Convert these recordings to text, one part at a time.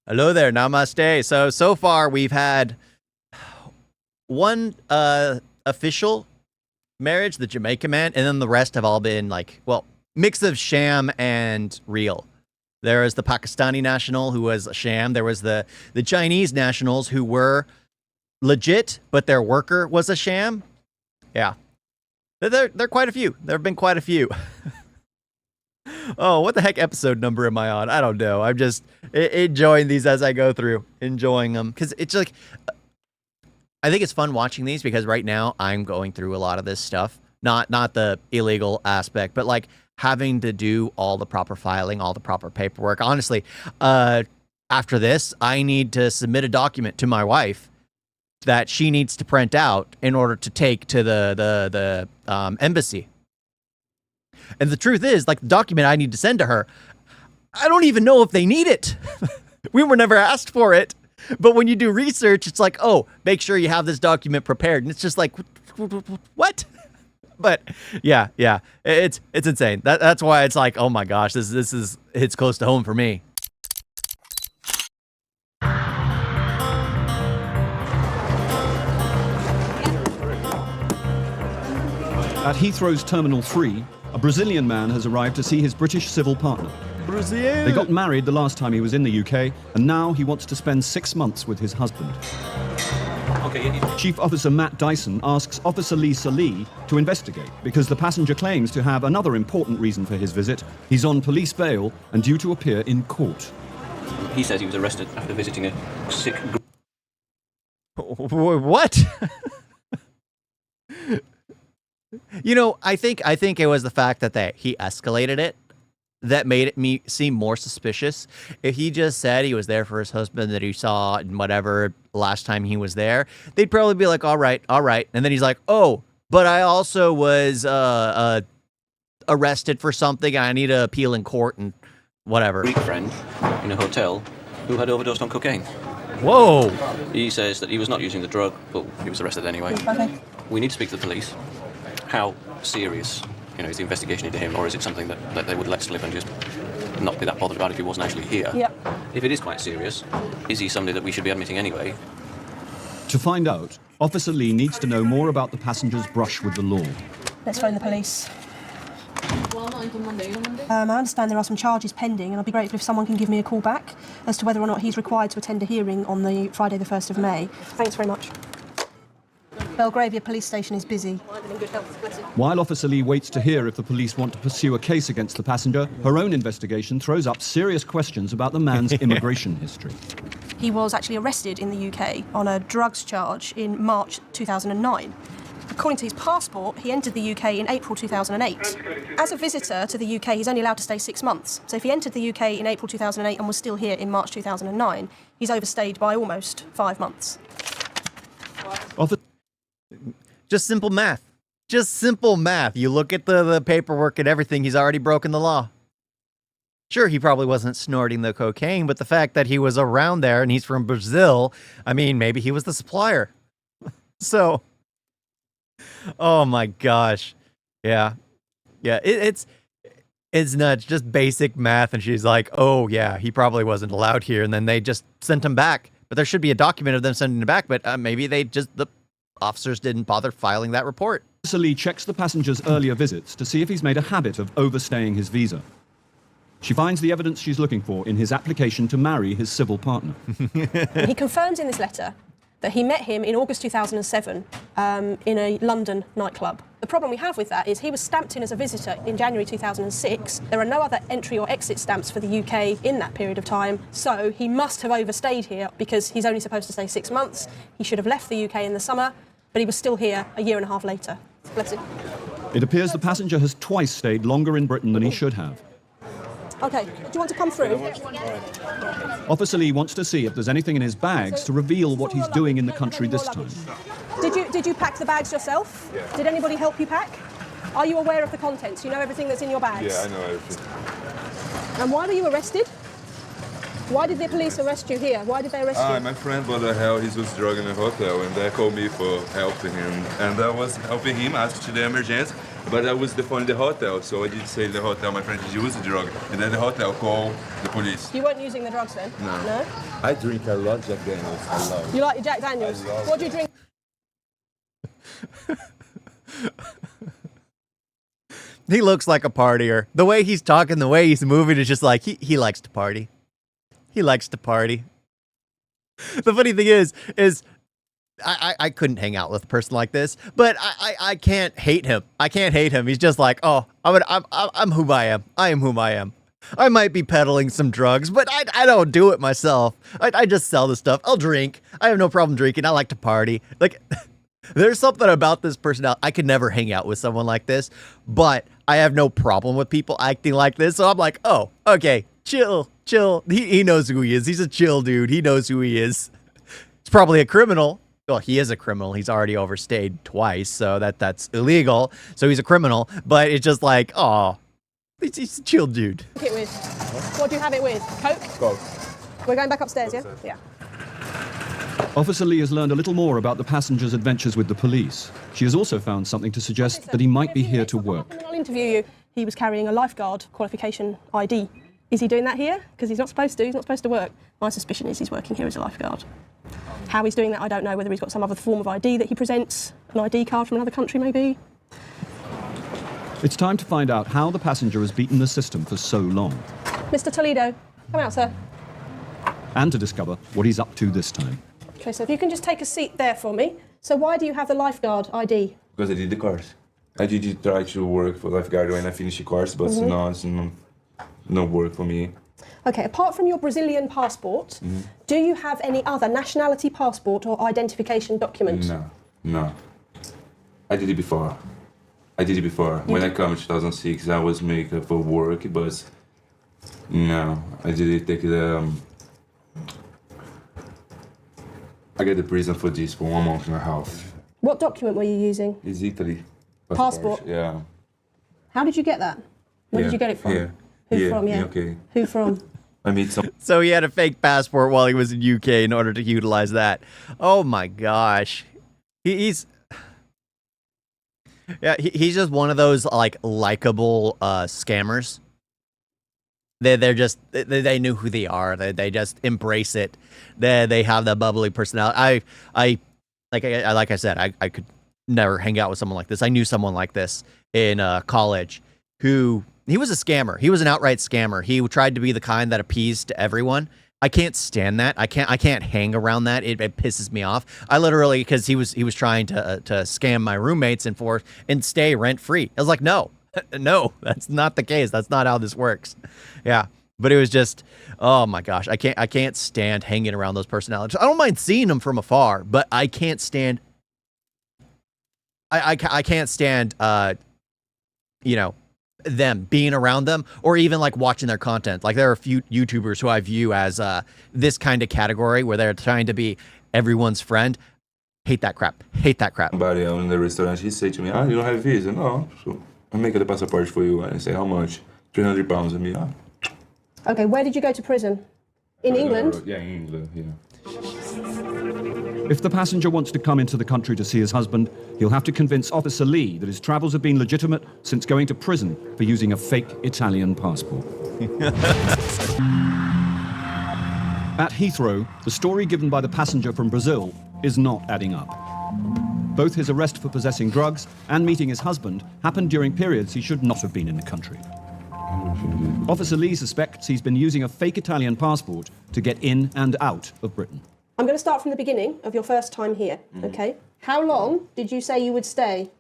Hello there, namaste. So far we've had one official marriage, the Jamaican man, and then the rest have all been like, well, mix of sham and real. There was the Pakistani national who was a sham. There was the Chinese nationals who were legit, but their worker was a sham. Yeah. There are quite a few. There have been quite a few. Oh, what the heck episode number am I on? I don't know. I'm just enjoying these as I go through. Enjoying them. Because it's like, I think it's fun watching these because right now I'm going through a lot of this stuff. Not the illegal aspect, but like having to do all the proper filing, all the proper paperwork. Honestly, after this, I need to submit a document to my wife that she needs to print out in order to take to the embassy. And the truth is, like, the document I need to send to her, I don't even know if they need it. We were never asked for it. But when you do research, it's like, oh, make sure you have this document prepared. And it's just like, what? But yeah, it's insane. That's why it's like, oh my gosh, this hits close to home for me. At Heathrow's Terminal 3, a Brazilian man has arrived to see his British civil partner. Brazil! They got married the last time he was in the UK, and now he wants to spend 6 months with his husband. Chief Officer Matt Dyson asks Officer Lee Salee to investigate because the passenger claims to have another important reason for his visit. He's on police bail and due to appear in court. He says he was arrested after visiting a sick... What? You know, I think it was the fact that he escalated it that made it seem more suspicious. If he just said he was there for his husband that he saw and whatever last time he was there, they'd probably be like, all right. And then he's like, oh, but I also was arrested for something. I need to appeal in court and whatever. Greek friend in a hotel who had overdosed on cocaine. Whoa. He says that he was not using the drug, but he was arrested anyway. Okay. We need to speak to the police. How serious, is the investigation into him, or is it something that they would let slip and just not be that bothered about if he wasn't actually here? Yeah. If it is quite serious, is he somebody that we should be admitting anyway? To find out, Officer Lee needs to know more about the passenger's brush with the law. Let's phone the police. I understand there are some charges pending, and I'd be grateful if someone can give me a call back as to whether or not he's required to attend a hearing on the Friday the 1st of May. Thanks very much. Belgravia police station is busy. While Officer Lee waits to hear if the police want to pursue a case against the passenger, her own investigation throws up serious questions about the man's immigration history. He was actually arrested in the UK on a drugs charge in March 2009. According to his passport, he entered the UK in April 2008. As a visitor to the UK, he's only allowed to stay 6 months. So if he entered the UK in April 2008 and was still here in March 2009, he's overstayed by almost 5 months. Just simple math. You look at the paperwork and everything, he's already broken the law. Sure, he probably wasn't snorting the cocaine, but the fact that he was around there and he's from Brazil, I mean, maybe he was the supplier. So, oh my gosh. Yeah, it's nuts, just basic math. And she's like, oh yeah, he probably wasn't allowed here. And then they just sent him back. But there should be a document of them sending him back, but maybe the officers didn't bother filing that report. Officer Lee checks the passenger's earlier visits to see if he's made a habit of overstaying his visa. She finds the evidence she's looking for in his application to marry his civil partner. He confirms in this letter that he met him in August 2007 in a London nightclub. The problem we have with that is he was stamped in as a visitor in January 2006. There are no other entry or exit stamps for the UK in that period of time, so he must have overstayed here because he's only supposed to stay 6 months. He should have left the UK in the summer, but he was still here a year and a half later. Bless him. It appears the passenger has twice stayed longer in Britain than he should have. OK, do you want to come through? Officer Lee wants to see if there's anything in his bags to reveal what he's doing in the country this time. Did you pack the bags yourself? Yeah. Did anybody help you pack? Are you aware of the contents? You know everything that's in your bags? Yeah, I know everything. And why were you arrested? Why did the police arrest you here? Why did they arrest you? My friend bought a hell, he was drunk in a hotel, and they called me for helping him. And I was helping him, asked to the emergency, But I was the phone in the hotel, so I did say in the hotel my friend used the drug, and then the hotel called the police. You weren't using the drugs then? No. I drink a lot Jack Daniels. I love. You like your Jack Daniels? I love What do you drink? He looks like a partier. The way he's talking, the way he's moving is just like he likes to party. He likes to party. The funny thing is I couldn't hang out with a person like this, but I can't hate him. I can't hate him. He's just like, oh, I'm who I am. I am whom I am. I might be peddling some drugs, but I don't do it myself. I just sell the stuff. I'll drink. I have no problem drinking. I like to party. Like, there's something about this personality. I could never hang out with someone like this, but I have no problem with people acting like this. So I'm like, oh, okay, chill. He knows who he is. He's a chill dude. He knows who he is. He's probably a criminal. Well, he is a criminal. He's already overstayed twice, so that's illegal. So he's a criminal, but it's just like, oh, he's a chill dude. It with? What do you have it with? Coke? Coke. We're going back upstairs, yeah? Yeah. Officer Lee has learned a little more about the passenger's adventures with the police. She has also found something to suggest that he might be here to work. And then I'll interview you. He was carrying a lifeguard qualification ID. Is he doing that here? Because he's not supposed to. He's not supposed to work. My suspicion is he's working here as a lifeguard. How he's doing that, I don't know. Whether he's got some other form of ID that he presents, an ID card from another country, maybe. It's time to find out how the passenger has beaten the system for so long. Mr. Toledo, come out, sir. And to discover what he's up to this time. Okay, so if you can just take a seat there for me. So why do you have the lifeguard ID? Because I did the course. I did try to work for lifeguard when I finished the course, but no, it's no work for me. Okay, apart from your Brazilian passport, do you have any other nationality passport or identification document? No. I did it before. When I come in 2006, I was making for work, but no, I didn't take the. I got the prison for this for 1 month and a half. What document were you using? It's Italy. Passport? Yeah. How did you get that? Where did you get it from? Here. Who from? Yeah. Okay. Who from? I meet some. So he had a fake passport while he was in UK in order to utilize that. Oh my gosh. He's just one of those like likable scammers. They're just they knew who they are. They just embrace it. They have that bubbly personality. Like I said, I could never hang out with someone like this. I knew someone like this in college who he was a scammer. He was an outright scammer. He tried to be the kind that appeased to everyone. I can't stand that. I can't hang around that. It pisses me off. I literally, because he was trying to scam my roommates and stay rent free. I was like, no, that's not the case. That's not how this works. Yeah, but it was just, oh my gosh, I can't stand hanging around those personalities. I don't mind seeing them from afar, but I can't stand. I can't stand them being around them or even like watching their content. Like there are a few YouTubers who I view as this kind of category where they're trying to be everyone's friend. Hate that crap. Somebody in the restaurant, he said to me, you don't have visa? No. So I make the passport for you. And I say, how much? £300 a me. Okay, where did you go to prison? In England? Yeah, in England, yeah. If the passenger wants to come into the country to see his husband, he'll have to convince Officer Lee that his travels have been legitimate since going to prison for using a fake Italian passport. At Heathrow, the story given by the passenger from Brazil is not adding up. Both his arrest for possessing drugs and meeting his husband happened during periods he should not have been in the country. Officer Lee suspects he's been using a fake Italian passport to get in and out of Britain. I'm going to start from the beginning of your first time here, okay? How long did you say you would stay?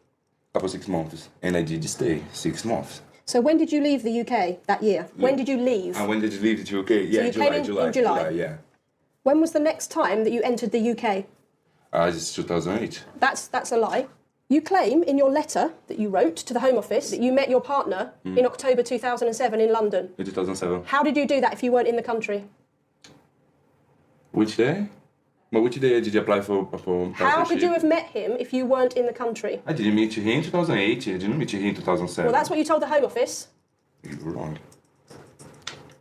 About 6 months. And I did stay 6 months. So when did you leave the UK that year? Yeah. When did you leave? When did you leave the UK? Yeah, so you came in July, yeah. When was the next time that you entered the UK? It's 2008. That's a lie. You claim in your letter that you wrote to the Home Office that you met your partner in October 2007 in London. In 2007. How did you do that if you weren't in the country? Which day? But which day did you apply for How could you have met him if you weren't in the country? I didn't meet him in 2008. I didn't meet him in 2007. Well, that's what you told the Home Office. You're wrong.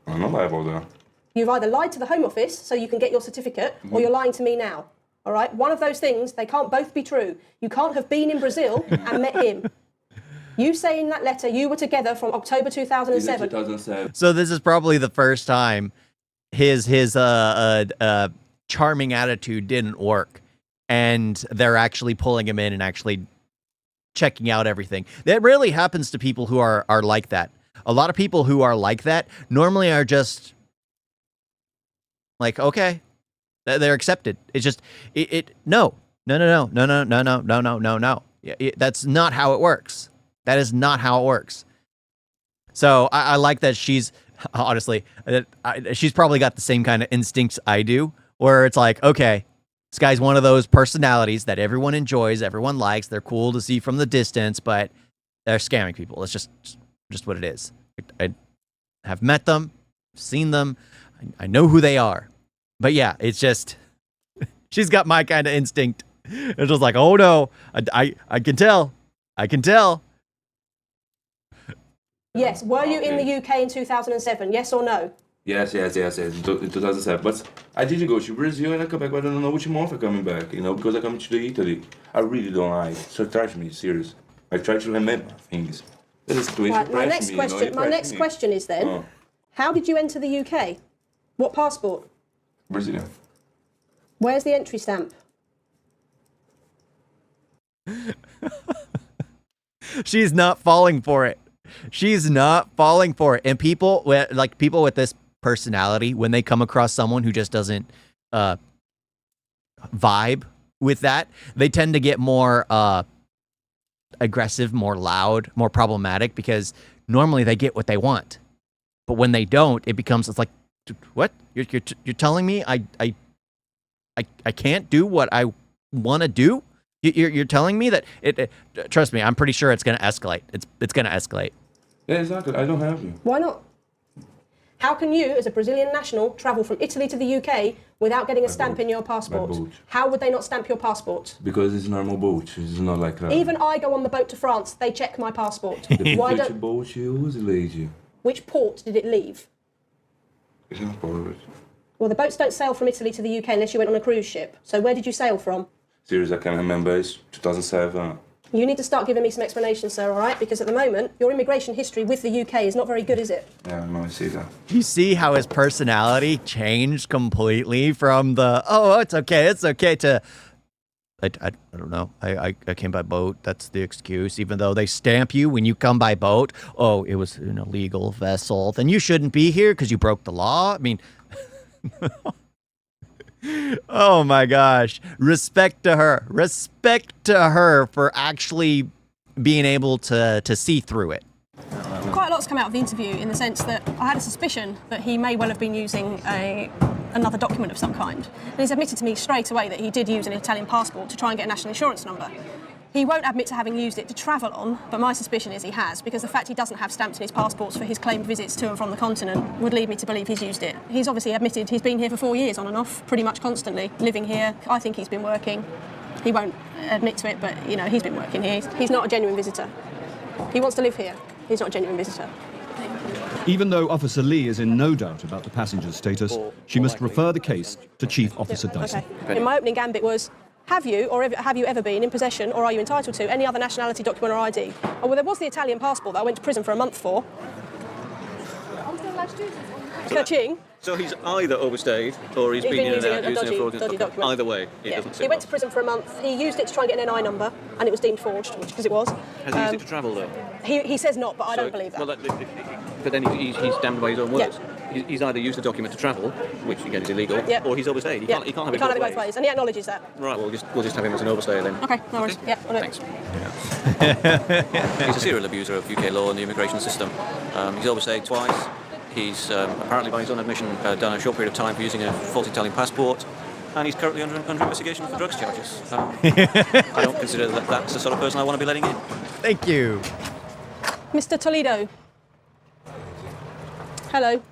I'm not lying about that. You've either lied to the Home Office so you can get your certificate, or you're lying to me now. All right? One of those things, they can't both be true. You can't have been in Brazil and met him. You say in that letter you were together from October 2007. 2007. So this is probably the first time his charming attitude didn't work, and they're actually pulling him in and actually checking out everything. That rarely happens to people who are like that. A lot of people who are like that normally are just like, okay, they're accepted. It's just no. That's not how it works. That is not how it works. So I like that she's honestly, she's probably got the same kind of instincts I do, where it's like, okay, this guy's one of those personalities that everyone enjoys, everyone likes. They're cool to see from the distance, but they're scamming people. It's just what it is. I have met them, seen them. I know who they are. But yeah, it's just, she's got my kind of instinct. It's just like, oh no, I can tell. I can tell. Yes. Were you in the UK in 2007? Yes or no? Yes, in 2007. But I didn't go to Brazil and I come back, but I don't know which month I'm coming back, because I come to Italy. I really don't like. So try to me, serious. I try to remember things. This is situation. Right, my next question is then, how did you enter the UK? What passport? Brazilian. Where's the entry stamp? She's not falling for it. She's not falling for it. And people with this personality, when they come across someone who just doesn't vibe with that, they tend to get more aggressive, more loud, more problematic, because normally they get what they want. But when they don't, it's like, what? You're telling me I can't do what I want to do? You're telling me that trust me, I'm pretty sure it's going to escalate. It's going to escalate. Yeah, exactly. I don't have you. Why not? How can you, as a Brazilian national, travel from Italy to the UK without getting a stamp in your passport? By boat. How would they not stamp your passport? Because it's a normal boat. It's not like Even I go on the boat to France, they check my passport. Why Which don't? boat you use, lady? Which port did it leave? It's not port. Well, the boats don't sail from Italy to the UK unless you went on a cruise ship. So where did you sail from? Seriously, I can't remember. It's 2007. You need to start giving me some explanations, sir, all right? Because at the moment, your immigration history with the UK is not very good, is it? Yeah, no, I see that. You see how his personality changed completely from the, oh, it's okay to, I don't know. I came by boat. That's the excuse. Even though they stamp you when you come by boat. Oh, it was an illegal vessel. Then you shouldn't be here because you broke the law. I mean, oh my gosh. Respect to her. Respect to her for actually being able to see through it. Quite a lot's come out of the interview in the sense that I had a suspicion that he may well have been using another document of some kind. And he's admitted to me straight away that he did use an Italian passport to try and get a national insurance number. He won't admit to having used it to travel on, but my suspicion is he has, because the fact he doesn't have stamps in his passports for his claimed visits to and from the continent would lead me to believe he's used it. He's obviously admitted he's been here for 4 years on and off, pretty much constantly, living here. I think he's been working. He won't admit to it, but, he's been working here. He's not a genuine visitor. He wants to live here. He's not a genuine visitor. Even though Officer Lee is in no doubt about the passenger's status, she must refer the case to Chief Officer Dyson. Okay. In my opening gambit was, have you ever been in possession, or are you entitled to, any other nationality document or ID? Oh, well, there was the Italian passport that I went to prison for a month for. Ka-ching. So he's either overstayed or he's been in and out using a fraudulent document. Either way, it doesn't sit He went to well. prison for a month. He used it to try and get an NI number, and it was deemed forged, because it was. Has he used it to travel though? He says not, but I don't believe that. Well, but then he's damned by his own words. He's either used the document to travel, which again is illegal, or he's overstayed. He can't have it both ways. And he acknowledges that. Right, well, we'll just have him as an overstayer then. Okay, no worries. Yeah, I'll do it. Thanks. He's a serial abuser of UK law and the immigration system. He's overstayed twice. He's apparently, by his own admission, done a short period of time for using a false Italian passport, and he's currently under investigation for drugs charges. I don't consider that that's the sort of person I want to be letting in. Thank you. Mr. Toledo. Hello.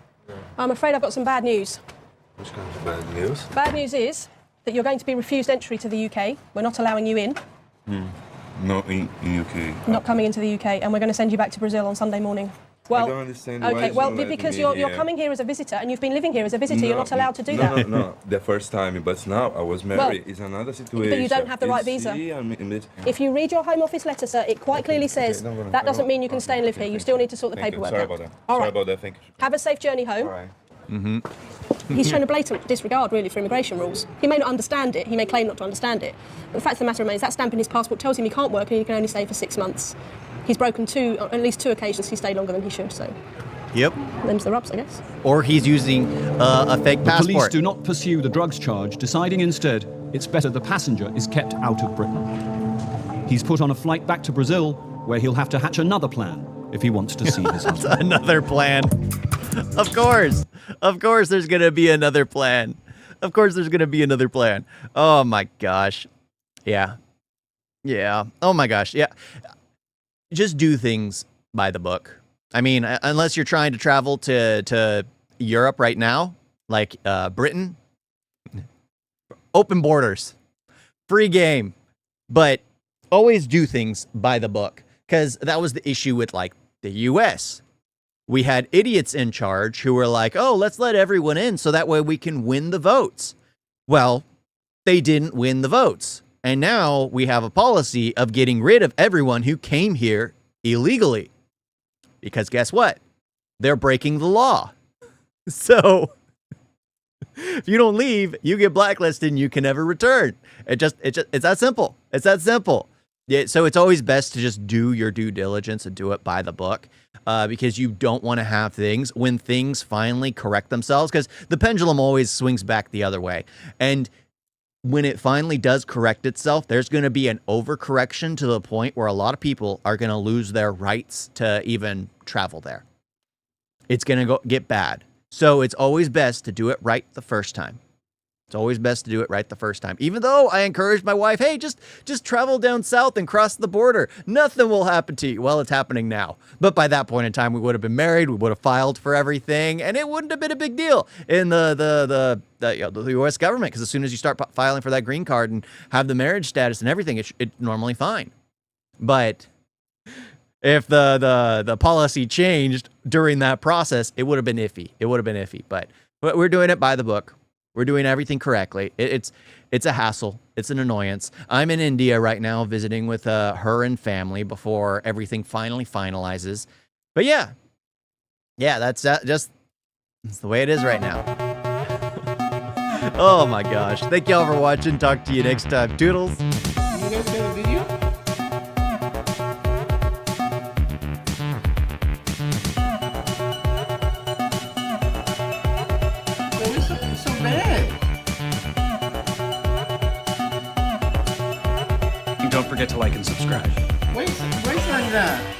I'm afraid I've got some bad news. Which kind of bad news? Bad news is that you're going to be refused entry to the UK. We're not allowing you in. Not in UK. Not coming into the UK, and we're going to send you back to Brazil on Sunday morning. Well, I don't understand. Why okay, is well, you let because me you're here? coming here as a visitor and you've been living here as a visitor. You're not allowed to do that. No, the first time, but now I was married. It's another situation. But you don't have the right visa. If you read your Home Office letter, sir, it quite clearly says that doesn't mean you can stay and live here. You still need to sort the paperwork Sorry out. about that. All Sorry right. about that. Thank you. Have a safe journey home. All right. He's shown a blatant disregard, really, for immigration rules. He may not understand it. He may claim not to understand it. But the fact of the matter remains, that stamp in his passport tells him he can't work and he can only stay for 6 months. He's broken at least two occasions he stayed longer than he should, so Yep. them's the rubs, I guess. Or he's using a fake The police passport. do not pursue the drugs charge, deciding instead it's better the passenger is kept out of Britain. He's put on a flight back to Brazil, where he'll have to hatch another plan if he wants to see his husband. Another plan. Of course. Of course there's going to be another plan. Of course there's going to be another plan. Oh my gosh. Yeah. Yeah. Oh my gosh. Yeah. Just do things by the book. I mean, unless you're trying to travel to Europe right now, like Britain, open borders, free game, but always do things by the book, because that was the issue with like the US. We had idiots in charge who were like, oh, let's let everyone in so that way we can win the votes. Well, they didn't win the votes. And now we have a policy of getting rid of everyone who came here illegally. Because guess what? They're breaking the law. So if you don't leave, you get blacklisted and you can never return. It's that simple. It's that simple. Yeah, so it's always best to just do your due diligence and do it by the book, because you don't want to have things when things finally correct themselves, because the pendulum always swings back the other way. And when it finally does correct itself, there's going to be an overcorrection to the point where a lot of people are going to lose their rights to even travel there. It's going to get bad. So it's always best to do it right the first time. It's always best to do it right the first time. Even though I encouraged my wife, hey, just travel down south and cross the border. Nothing will happen to you. Well, it's happening now. But by that point in time, we would have been married. We would have filed for everything, and it wouldn't have been a big deal in the U.S. government, because as soon as you start filing for that green card and have the marriage status and everything, it's normally fine. But if the policy changed during that process, it would have been iffy. It would have been iffy. But we're doing it by the book. We're doing everything correctly. It's a hassle. It's an annoyance. I'm in India right now visiting with her and family before everything finally finalizes. But yeah, that's just the way it is right now. Oh my gosh. Thank y'all for watching. Talk to you next time. Toodles. You guys get a video? It's so bad. And don't forget to like and subscribe. Wait like that.